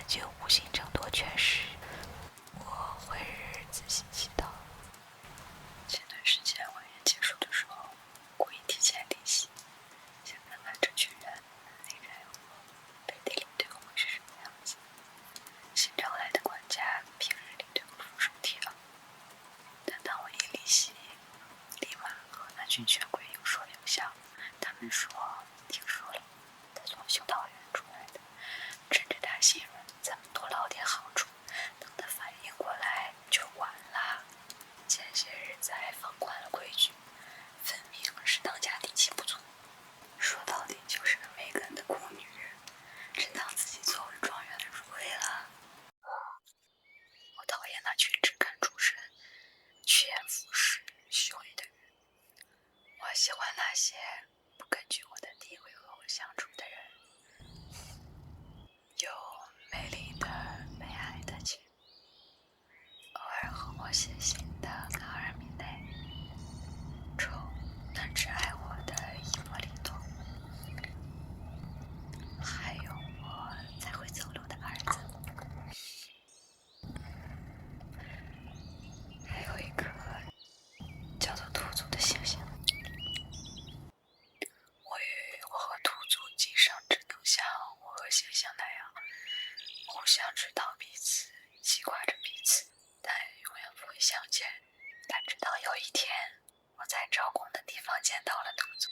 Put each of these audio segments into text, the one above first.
本就无心争夺权势，我会日日仔细祈祷。前段时间晚宴结束的时候，故意提前离席，想看看这群人内战后背地里对我会是什么样子。新招来的管家平日里对我俯首帖耳，但当我一离席，立马和那群权贵有说有笑。他们说听说了，他从修道院出来的，趁着他信任，咱们多捞点好处，等他反应过来就晚了。前些日子还放宽了规矩，分明是当家底气不足，说到底就是个没根的苦女人，真当自己作为状元的入围了。我讨厌那群只看出身、趋炎附势、虚伪的人，我喜欢那些不根据我的地位和我相处的人，有美丽的、被爱的情，偶尔和我写信的卡尔米内，丑但只爱我的伊波利多，还有我才会走路的儿子，还有一颗叫做土族的星星。我和土族既上只能像我和星星那样互相知道彼此，记挂着彼此，但永远不会相见。但直到有一天，我在招工的地方见到了土族，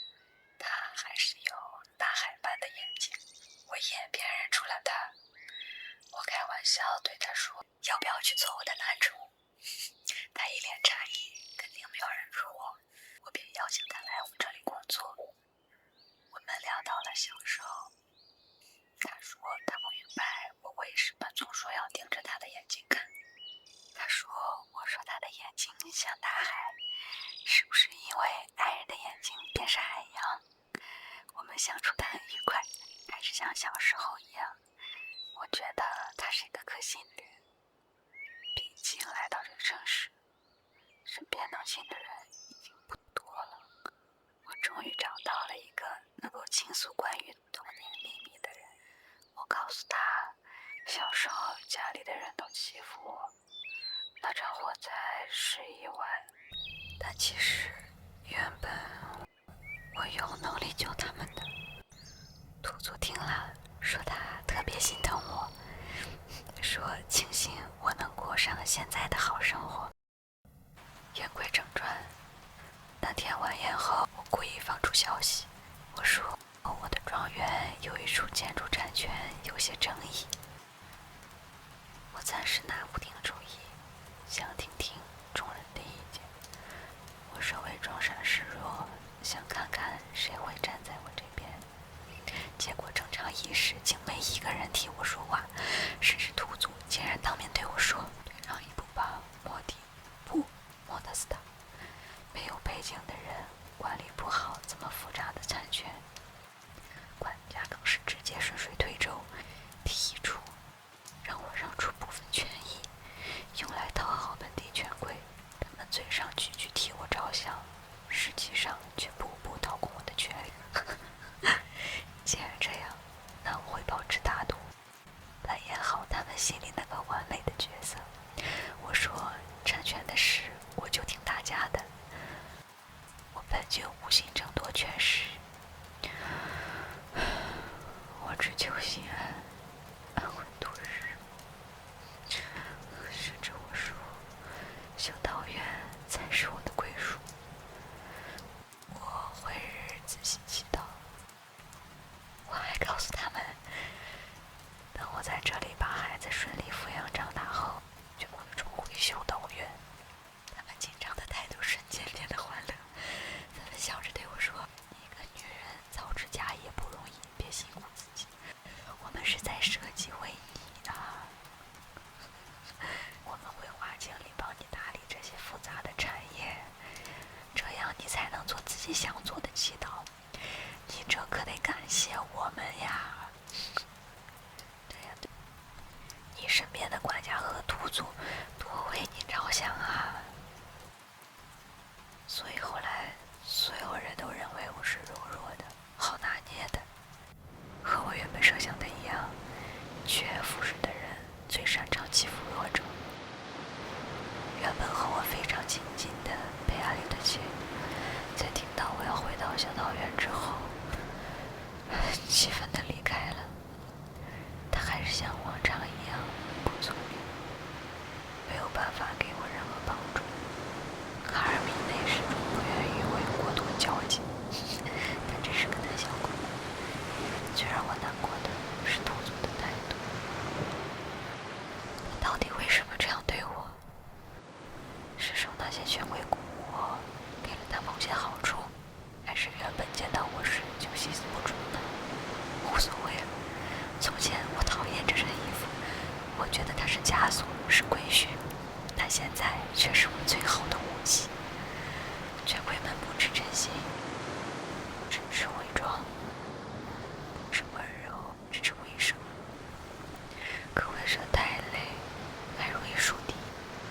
他还是有大海般的眼睛，我一眼便认出了他。我开玩笑对他说，要不要去做我的男主？他一脸诧异，肯定没有人如我，我便邀请他来我们这里工作。我们聊到了小时候，他说他不明白我为什么总说要盯着他的眼睛看。他说我说他的眼睛像大海，是不是因为爱人的眼睛便是海洋？我们相处得很愉快，还是像小时候一样。我觉得他是一个可信的人，毕竟来到这个城市，身边能信的人已经不多了。我终于找到了一个能够倾诉关于童年秘密的人。我告诉他，小时候家里的人都欺负我，那场火灾是意外，但其实原本我有能力救他们的。土族听了，说他特别心疼我，说庆幸我能过上现在的好生活。言归正传，那天晚宴后，我故意放出消息，我说我的庄园有一处建筑产权有些争议，我暂时拿不定主意，想听听众人的意见。我稍微装傻示弱，想看看谁会站在我这边。结果整场仪式竟没一个人替我说话，甚至土族竟然当面对我说：“退让一步吧，莫迪。”不，莫德斯塔。没有背景的人管理不好这么复杂的产权。管家更是直接顺水推舟，提出让我让出部分权益，用来讨好本地权贵。他们嘴上句句替我着想，实际上却步步掏空我的权利。既然这样，那我会保持大度，扮演好他们心里那个完美的角色。我说，产权的事我就听大家的，我本就无心争夺权势，我只求心安，安稳度日。甚至我说，修道院才是我的归属。我会日日仔细祈祷。我还告诉他们，等我在这里把孩子顺利抚养长大后，就会重回修道院。他们紧张的态度瞬间变得欢乐，纷纷笑着对我说：“一个女人早持家业不容易，别辛苦自己。我们是在设计为你啊，我们会花精力帮你打理这些复杂的产业，这样你才能做自己想做的祈祷。你这可得感谢我们呀！”对呀，对，你身边的管家和土族多为你着想啊！所以后来所有人都认为我是柔弱的、好拿捏的，和我原本设想的一样，趋炎附势的人最擅长欺负弱者。原本和我非常亲近的贝阿里的姐，在听到我要回到小桃园之后，气愤地离开了。她还是像往常一样不聪明，没有办法给我任何帮助。卡尔米内始终不愿与我有过多交集，但这是个胆小鬼。最让我难过的是兔祖的态度，他到底为什么这样对我？是受那些权威鼓舞我，给了他某些好处，还是原本见到我时就心思不准呢？无所谓了。从前我讨厌这身衣服，我觉得它是枷锁，是规训，但现在却是我最好的武器。权贵们不知真心，只知伪装，不知温柔，只知威慑。可威慑太累，还容易树敌。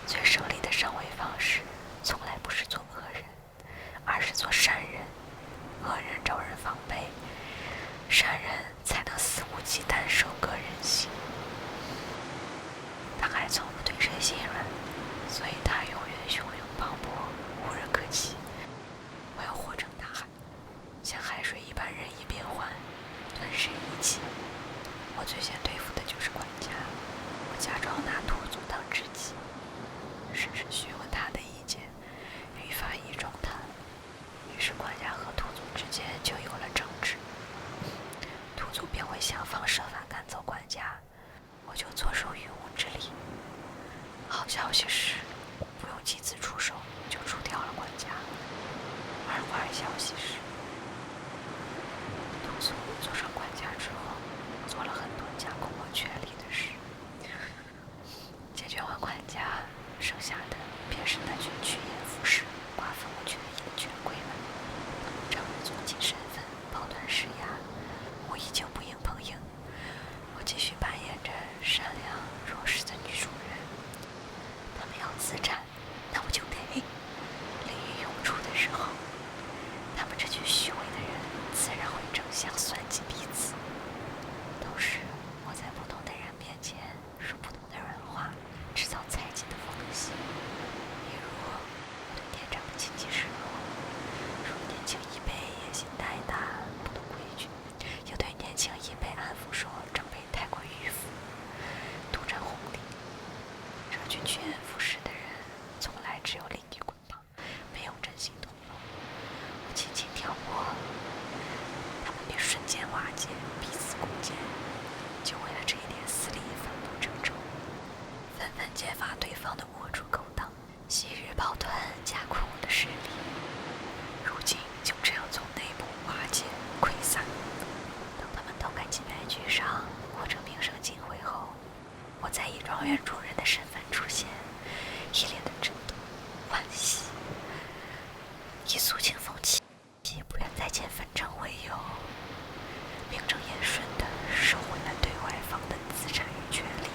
最省力的上位方式，从来不是做恶人，而是做善人。恶人招人防备，善人才能肆无忌惮收割人心。他还从不对谁心软，所以他永远汹涌磅礴，无人可欺。我要火成大海，像海水一般任意变换，吞噬一切。我最先对付的就是管家，我假装拿兔祖当知己，时时询问他的意见，愈发倚重他。于是管家和兔祖之间就有了争执，兔祖便会想方设法赶走管家，我就坐收渔翁之利。好消息是，不用亲自出手就除掉了管家。而坏消息是，兔祖坐上管家之后，做了很多架空我权力的事。解决完管家，剩下的便是那群趋炎附势、瓜分我权益的权贵们。仗着宗亲身份，抱团施压，我依旧不硬碰硬。我继续扮演着善良弱势的女主人。他们要自战，那我就得。利益涌出的时候，他们这群虚伪的人自然会争相算计彼此。都是我在不同的人面前说不同的软话，制造猜忌的缝隙。比如我对店长的亲戚示弱，说年轻一辈野心太大，不懂规矩；又对年轻一辈安抚说长辈太过迂腐，独占红利。这群趋炎附势的人，从来只有利益捆绑，没有真心同盟。我轻轻挑拨，他们便瞬间瓦解，彼此攻坚。就为了这一点私利，反目成仇，纷纷揭发对方的龌龊勾当，昔日抱团加快我的势力，如今就这样从内部瓦解溃散。等他们都该进来居上，或者名声尽毁后，我再以庄园主人的身份出现，一脸的震动、惋惜，以肃清风气，不愿再见纷争为由，名正言顺地收回了对外方的资产与权利。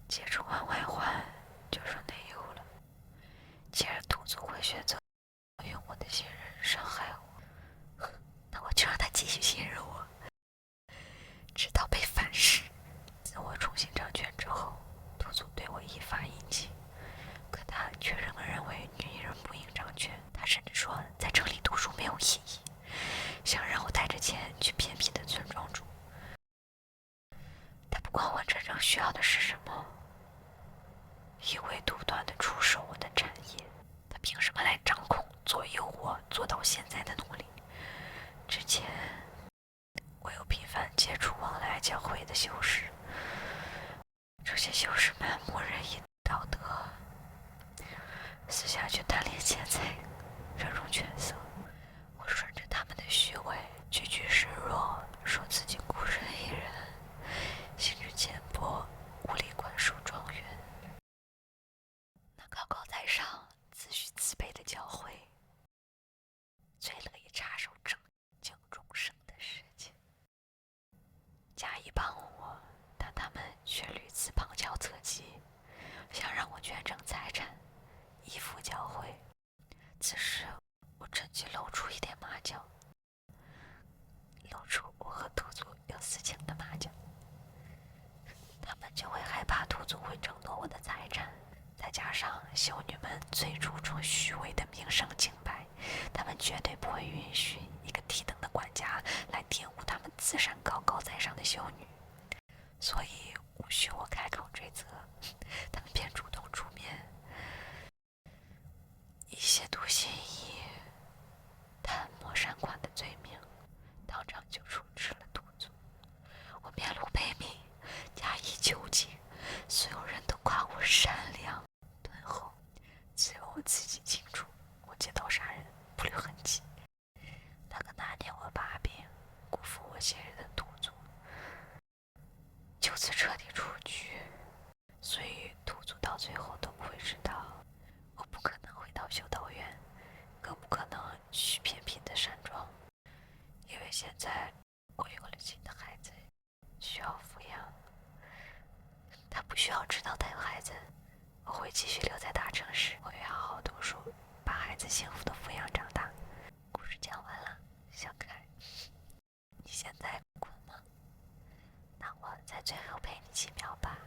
解除完外患，就说内忧了。既然兔祖会选择用我的信任伤害我，那我就让他继续信任我，直到被反噬。自我重新掌权之后，兔祖对我一发殷勤，可他却仍认为女人不应掌权。他甚至说在城里读书没有意义，想让我带着钱去偏僻的村庄住。他不管我真正需要的是什么，一味独断地出售我的产业。他凭什么来掌控、左右我做到现在的努力？之前我有频繁接触往来教会的修士，这些修士们默认以道德，私下却贪恋钱财，热衷权色。我顺着他们的虚伪，句句示弱，说自己孤身一人，心智浅薄，无力管束庄园。那高高在上、自诩慈悲的教会，最乐意插手拯救众生的事情，加以帮我，但他们却屡次旁敲侧击，修女们最注重虚伪的名声清白，他们绝对不会允许一个低等的管家来玷污他们自身高高在上的修女。所以无需我开口追责，他们便主动出面，以亵渎心意、贪墨善款的罪名，当场就处置了土族。我面露悲悯，加以纠集，所有人都夸我善良敦厚，只有我自己清楚，我借刀杀人不留痕迹。那个拿捏我把柄、辜负我信任的土族，就此彻底出局。所以土族到最后都不会知道，我不可能回到修道院，更不可能去偏僻的山庄，因为现在我有了新的孩子，需要抚养。他不需要知道他有孩子，我会继续留在大城市，我会好好读书，把孩子幸福的抚养长大。故事讲完了，小可爱，你现在困吗？那我在最后陪你几秒吧。